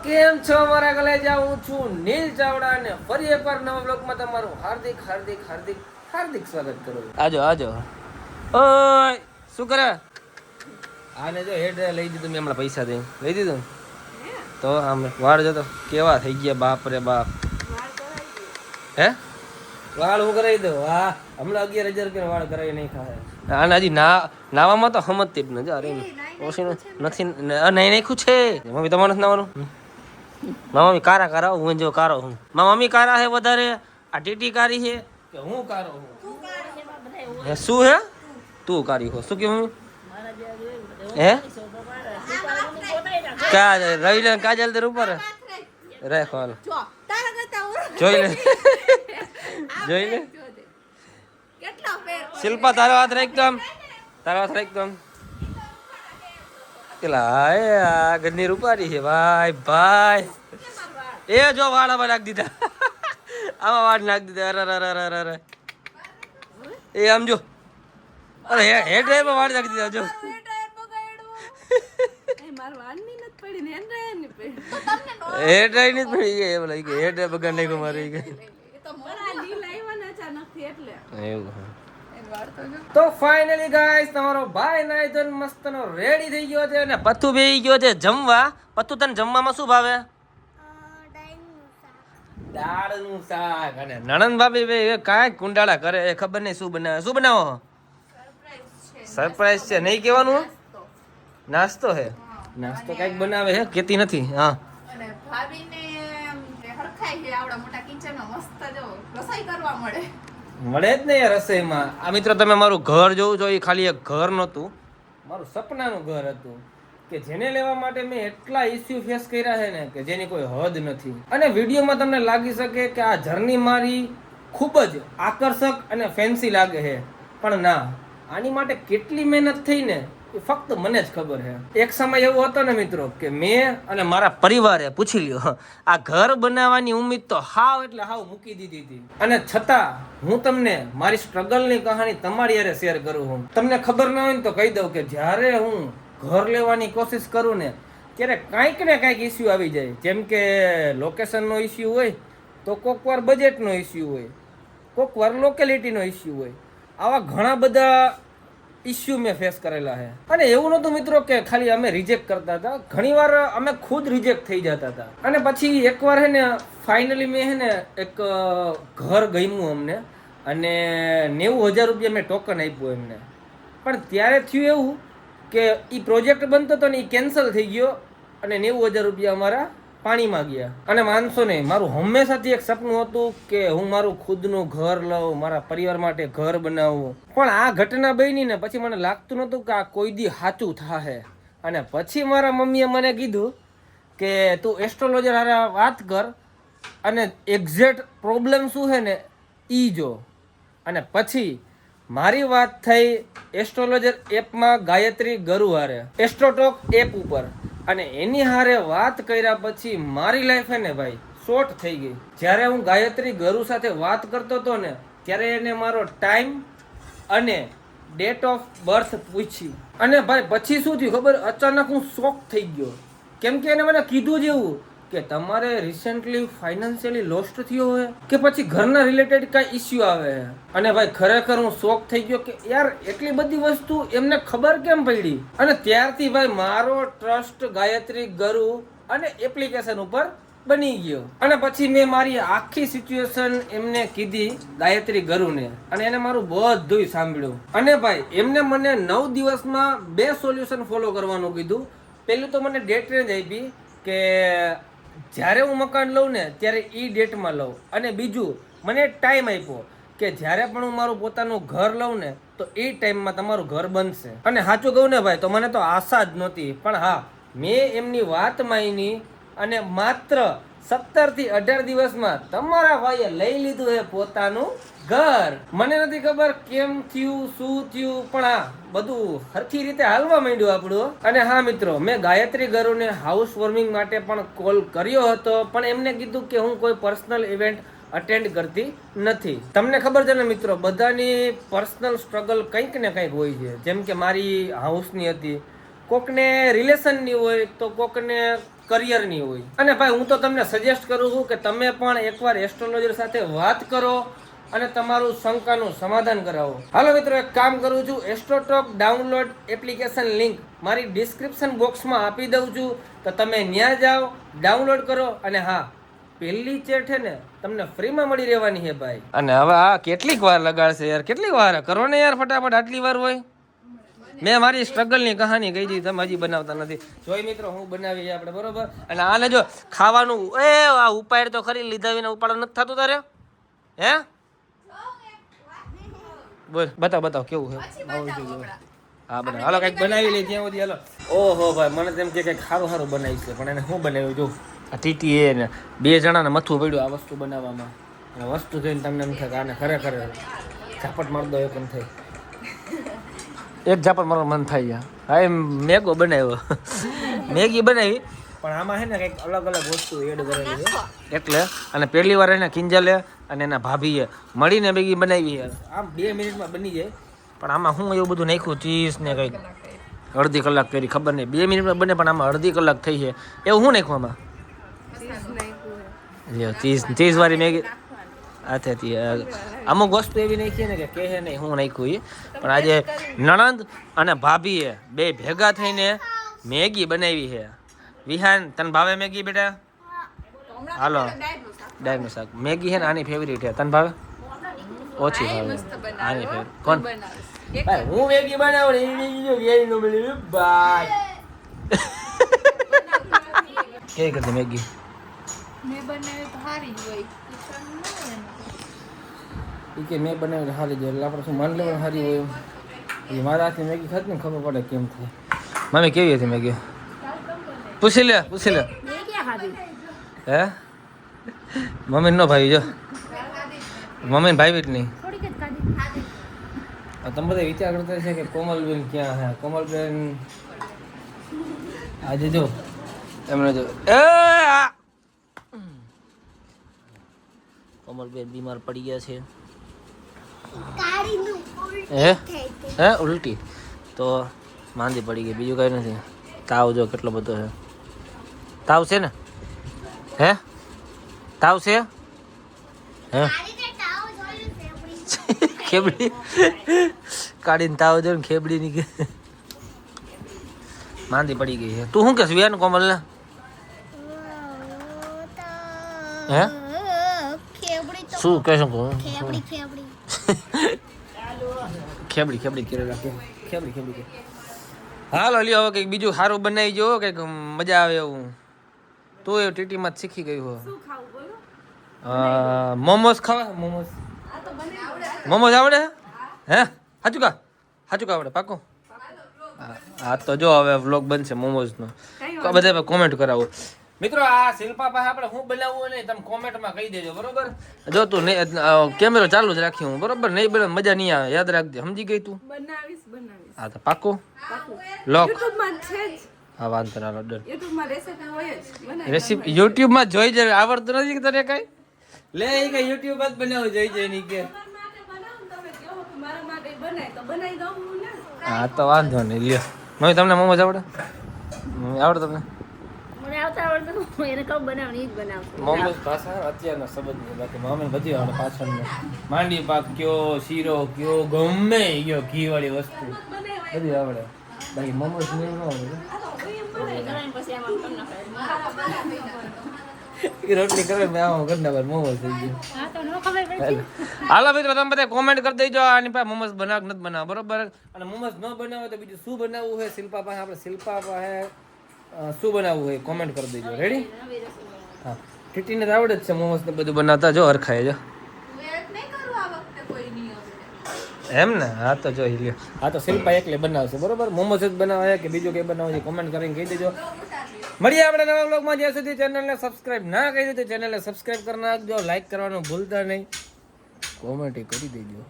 કેમ છો મારા કલેજા? હું છું નીલ ચાવડા અને ફરી એકવાર નવા બ્લોગમાં તમારું હાર્દિક હાર્દિક હાર્દિક હાર્દિક સ્વાગત કરું. આજો આજો. ઓય શું કરે? આને જો હેડ લઈ દીધું મેં, હમણાં પૈસા દઈ લઈ દીધું. તો આમ વાળ જતો કેવા થઈ ગયા, બાપ રે બાપ. હે વાળ હું કરાવી દઉં? હા હમણાં 11,000 રૂપિયા વાળ કરાવી નહીં ખાય. આને હજી નાવામાં તો સમજતી જ નથી. અરે ઓછી નથી નહીં નાખ્યું છે. મમ્મી તમારે નથી નાવાનું? મારા મમ્મી કારા કારા, હું જો કારો હું. મારા મમ્મી કારા હે વધારે, આ ટીટી કારી છે કે હું કારો હું? શું હે તું કારી હો? શું કે મમ્મી? હે રવિ લે કાજલ તે ઉપર રેખ હાલ જોઈ લે જોઈ લે. શિલ્પા તારો હાથ રાખતો આમ, તારો હાથ રાખતો આમ. પેલા ગંદી રૂપારી છે ભાઈ ભાઈ. એ જો વાળ આમાં નાખી દીધા, આમાં વાળ નાખી દીધા. અરે એ આમ જો, અરે હેડ ડ્રાઈવર વાળ નાખી દીધા. જો હેડ ડ્રાઈવ ની પડી ગઈ એમ લાગી, હેડ ડ્રાઈવ બગાડ નાખ્યો મારે એવું. તો ફાઇનલી ગાઈસ તમારો ભાઈ નાઈ ધોઈને મસ્તનો રેડી થઈ ગયો છે અને પથ્થુ બેહી ગયો છે જમવા. પથ્થુ તને જમવામાં શું ભાવે? દાળનું શાક. અને નણંદ ભાભી બે કાંઈ કુંડાળા કરે, એ ખબર નહીં શું બનાવે. શું બનાવો? સરપ્રાઈઝ છે, નહીં કહેવાનું. નાસ્તો હે, નાસ્તો કઈક બનાવે હે, કેતી નથી. હા મળે જ નહીં રસોઈમાં. આ મિત્રો તમે મારું ઘર જોવું છો, એ ખાલી એક ઘર નહોતું, મારું સપનાનું ઘર હતું કે જેને લેવા માટે મેં એટલા ઇસ્યુ ફેસ કર્યા છે ને કે જેની કોઈ હદ નથી. અને વિડીયોમાં તમને લાગી શકે કે આ જર્ની મારી ખૂબ જ આકર્ષક અને ફેન્સી લાગે છે, પણ ના, આની માટે કેટલી મહેનત થઈ ને એ ફક્ત મને જ ખબર છે. એક સમય એવો હતો ને મિત્રો કે મેં અને મારા પરિવારે પૂછી લ્યો, આ ઘર બનાવવાની ઉમ્મીદ તો હાવ એટલે હાવ મૂકી દીધી હતી. અને છતાં હું તમને મારી સ્ટ્રગલની કહાની તમારી હારે શેર કરું. હું તમને ખબર ના હોય ને તો કહી દઉં કે જ્યારે હું ઘર લેવાની કોશિશ કરું ને ત્યારે કાંઈક ને કાંઈક ઇસ્યુ આવી જાય. જેમ કે લોકેશનનો ઇસ્યુ હોય, તો કોક વાર બજેટનો ઇસ્યુ હોય, કોક વાર લોકેલિટીનો ઇસ્યુ હોય. આવા ઘણા બધા ઇસ્યુ મેં ફેસ કરેલા છે. અને એવું નહોતું મિત્રો કે ખાલી અમે રિજેક્ટ કરતા હતા, ઘણી વાર અમે ખુદ રિજેક્ટ થઈ જતા હતા. અને પછી એકવાર હે ને ફાઇનલી મેં હે ને એક ઘર ગમ્યું અમને, અને 90,000 રૂપિયા મેં ટોકન આપ્યું એમને. પણ ત્યારે થયું એવું કે એ પ્રોજેક્ટ બનતો હતો ને એ કેન્સલ થઈ ગયો અને 90,000 રૂપિયા અમારા પાણીમાં ગયા. અને માનશો નહીં, મારું હંમેશાથી એક સપનું હતું કે હું મારું ખુદનું ઘર લઉં, મારા પરિવાર માટે ઘર બનાવું. પણ આ ઘટના બની ને પછી મને લાગતું નહોતું કે આ કોઈ દી સાચું થાહે. અને પછી મારા મમ્મીએ મને કીધું કે તું એસ્ટ્રોલોજર હારે વાત કર અને એક્ઝેક્ટ પ્રોબ્લેમ શું છે ને એ જો. અને પછી મારી વાત થઈ એસ્ટ્રોલોજર એપમાં ગાયત્રી ગરુ હારે, એસ્ટ્રોટોક એપ ઉપર. અને એની હારે વાત કર્યા પછી મારી લાઈફ હે ને ભાઈ શોર્ટ થઈ ગઈ. જ્યારે હું ગાયત્રી ગરુ સાથે વાત કરતો હતો ને ત્યારે એને મારો ટાઈમ અને ડેટ ઓફ બર્થ પૂછી. અને ભાઈ પછી શું થયું ખબર? અચાનક હું શોક થઈ ગયો. કેમ કે એને મને કીધું જ એવું કે તમારે રિસેન્ટલી ફાઇનાન્શિયલી લોસ્ટ થયો હોય કે પછી ઘરના રિલેટેડ કાંઈ ઇસ્યુ આવે. અને ભાઈ ખરેખર હું શોક થઈ ગયો કે યાર એટલી બધી વસ્તુ એમને ખબર કેમ પડી. અને ત્યારથી ભાઈ મારો ટ્રસ્ટ ગાયત્રી ગરુ અને એપ્લિકેશન ઉપર બની ગયો. અને પછી મેં મારી આખી સિચ્યુએશન એમને કીધી ગાયત્રી ગરુને, અને એને મારું બધું સાંભળ્યું. અને ભાઈ એમને મને 9 દિવસમાં 2 સોલ્યુશન ફોલો કરવાનું કીધું. પહેલું તો મને ડેટ રેન્જ આપી કે જ્યારે હું મકાન લઉં ને ત્યારે એ ડેટમાં લઉં. અને બીજું મને ટાઈમ આપ્યો કે જ્યારે પણ હું મારું પોતાનું ઘર લઉં ને તો એ ટાઈમમાં તમારું ઘર બનશે. અને સાચું કહું ને ભાઈ તો મને તો આશા જ નહોતી, પણ હા મેં એમની વાત માની અને માત્ર 17 થી 18 દિવસમાં તમારા ભાઈએ લઈ લીધું છે પોતાનું ઘર. મને નથી ખબર કેમ થયું શું થયું, પણ હા બધું સરખી રીતે હાલવા માંડ્યું આપણું. અને હા મિત્રો, મેં ગાયત્રી ગરુને હાઉસ વોર્મિંગ માટે પણ કોલ કર્યો હતો, પણ એમને કીધું કે હું કોઈ પર્સનલ ઇવેન્ટ અટેન્ડ કરતી નથી. તમને ખબર છે ને મિત્રો, બધાની પર્સનલ સ્ટ્રગલ કંઈક ને કંઈક હોય છે. જેમ કે મારી હાઉસની હતી, કોકને રિલેશનની હોય, તો કોકને કરિયરની હોય. અને ભાઈ હું તો તમને સજેસ્ટ કરું છું કે તમે પણ એકવાર એસ્ટ્રોલોજર સાથે વાત કરો અને તમારું શંકાનું સમાધાન કરાવો. હાલો મિત્રો, એક કામ કરું છું, એસ્ટ્રોટોક ડાઉનલોડ એપ્લિકેશન લિંક મારી ડિસ્ક્રિપ્શન બોક્સમાં આપી દઉં છું, તો તમે ત્યાં જાઓ, ડાઉનલોડ કરો. અને હા, પહેલી ચેટ છે ને તમને ફ્રીમાં મળી રહેવાની છે ભાઈ. અને હવે આ કેટલીક વાર લગાડશે યાર, કેટલી વાર કરો ને યાર, ફટાફટ આટલી વાર હોય. મેં મારી સ્ટ્રગલની કહાની કહી દીધી, તમે હજી બનાવતા નથી. જોઈ મિત્રો, હું બનાવી આપણે બરોબર. અને આને જો ખાવાનું, આ ઉપાડ તો ખરી, લીધા વિના ઉપાડ નથી થતું તારે, હે? બોલ, બતાવ કેવું છે. હા બનાવ, હાલો કંઈક બનાવી લઈ ત્યાં સુધી. હાલો. ઓહો ભાઈ, મને તેમ કે કંઈક સારું બનાવ્યું છે, પણ એને શું બનાવ્યું જો આ ટીટી એ ને 2 જણાને મથું પડ્યું આ વસ્તુ બનાવવામાં. અને વસ્તુ જોઈને તમને એમ થાય કે આને ખરેખર ઝાપટ માર દો એમ થાય. એક ઝાપટ મારવા મન થાય. હા, એમ મેગો બનાવ્યો, મેગી બનાવી, પણ આમાં છે ને કંઈક અલગ વસ્તુ એડ કરેલી છે એટલે. અને પહેલી વાર એને કિંજલે અને એના ભાભીએ મળીને મેગી બનાવી છે. આમ 2 મિનિટમાં બની જાય, પણ આમાં હું એવું બધું નાખ્યું, ચીઝ ને કંઈક અડધી કલાક કરી, ખબર નહીં 2 મિનિટમાં બને, પણ આમાં અડધી કલાક થઈ છે. એવું શું નાખ્યું આમાં? ચીઝ વાળી મેગી. આથી અમુક વસ્તુ એવી નાખી ને કે કહે નહીં હું નાખ્યું એ, પણ આજે નણંદ અને ભાભીએ 2 ભેગા થઈને મેગી બનાવી છે. વિહાન, તને ભાવે મેગી બેટા? હાલો, ડાયનું શાક. મેગી છે ને આની ફેવરિટ છે, તને ભાવે? ઓછી ભાવે આની ફેવરિટ. કોણ? ભાઈ હું મેગી બનાવું ને એ મેગી જો વેરી નો મળે ભાઈ. કેવી કરતી મેગી? મેં બનાવી તો હારી જ હોય. કે મેં બનાવી હારી જ એટલે આપણે શું માન લેવાનું હારી હોય? એ મારા હાથની મેગી ખાતી ને ખબર પડે કેમ થાય. મમ્મી કેવી હતી મેગી? પૂછી લે. હે? મમ્મી નો ભાવી જો, મમ્મી ભાવી જ નહીં. તમે બધા વિચાર કરતા છે કે કોમલબેન ક્યાં હે? કોમલબેન આજે જો એમને જો કોમલબેન બીમાર પડી ગયા છે. હે ઉલટી તો માંદી પડી ગઈ, બીજું કઈ નથી. તાવ જો કેટલો બધો છે. તાવ છે ને? હે તાવ છે? હે ખેબડી કાઢીને તાવ જો ને ખેબડી ની માંદી પડી ગઈ છે. તું શું કે વિયાન કોમલ ને? હે શું કે શું કહું? ખેબડી કરી રાખે. ખેબડી. હાલો લ્યો, હવે કંઈક બીજું સારું બનાવી જો, કંઈક મજા આવે એવું. તું એ ટીટીમાં જ શીખી ગયું હો. મોમોસ ખાવા? મોમોસ આવડે? હે સાચું કા આવડે? પાકો? હા તો જો હવે વ્લોગ બનશે મોમોઝનો, બધા કોમેન્ટ કરાવો. મિત્રો આ શિલ્પા પાસે આપણે શું બનાવવું ને તમે કોમેન્ટમાં કહી દેજો બરોબર. જો તું કેમેરો ચાલુ જ રાખી હું બરોબર, નહીં બને મજા નહીં આવે, યાદ રાખજે. સમજી ગઈ તું? બનાવીશ. હા તો પાકો લોક. યુટ્યુબમાં છે જ. હા વાંધો ના લો ડન. યુટ્યુબમાં રેસિપી હોય જ. રેસિપી યુટ્યુબમાં જોઈ જાય, આવડતું નથી કે તને કઈ? લે એ કઈ યુટ્યુબ જ બનાવું જોઈ જાય ની કે. મારા માટે બનાય તો બનાવી દઉં ને. હા તો વાંધો નહીં લ્યો. મમ્મી તમને મોમોસ આવડે? આવડે તમને? મને આવતા આવડતું એને કહું બનાવવાની જ બનાવશું. મોમોસ ભાષા અત્યારના સંબંધ બાકી મમ્મી બધી આવડે પાછળનો. માંડી પાક કયો, શીરો કયો, ગમે ગયો ઘી વાળી વસ્તુ બધી આવડે. બાકી મોમોસ ને ન આવડે. રોટલી કરે મેં આવો ઘરના પર મોમોસ થઈ ગયો. હાલો મિત્રો, તમે બધા કોમેન્ટ કરી દેજો આની પાસે મોમોસ બનાવ નથી બનાવ બરોબર. અને મોમોસ ન બનાવે તો બીજું શું બનાવવું હોય શિલ્પા પાસે, આપણે શિલ્પા પાસે શું બનાવવું હોય કોમેન્ટ કરી દેજો. રેડી? હા, ટીટીને તો આવડે જ છે મોમોસ ને બધું બનાવતા. જો હરખાય જો એમ ને. હા તો જોઈ લ્યો. હા તો શિલ્પા એકલે બનાવશે બરોબર. મોમોસ જ બનાવે કે બીજું કંઈ બનાવે છે કોમેન્ટ કરીને કહી દેજો. મળીએ આપણે નવા વ્લોગમાં. જ્યાં સુધી ચેનલને સબસ્ક્રાઇબ ના કરી દો તો ચેનલને સબસ્ક્રાઇબ કરી નાખજો, લાઈક કરવાનું ભૂલતા નહીં, કોમેન્ટ કરી દેજો.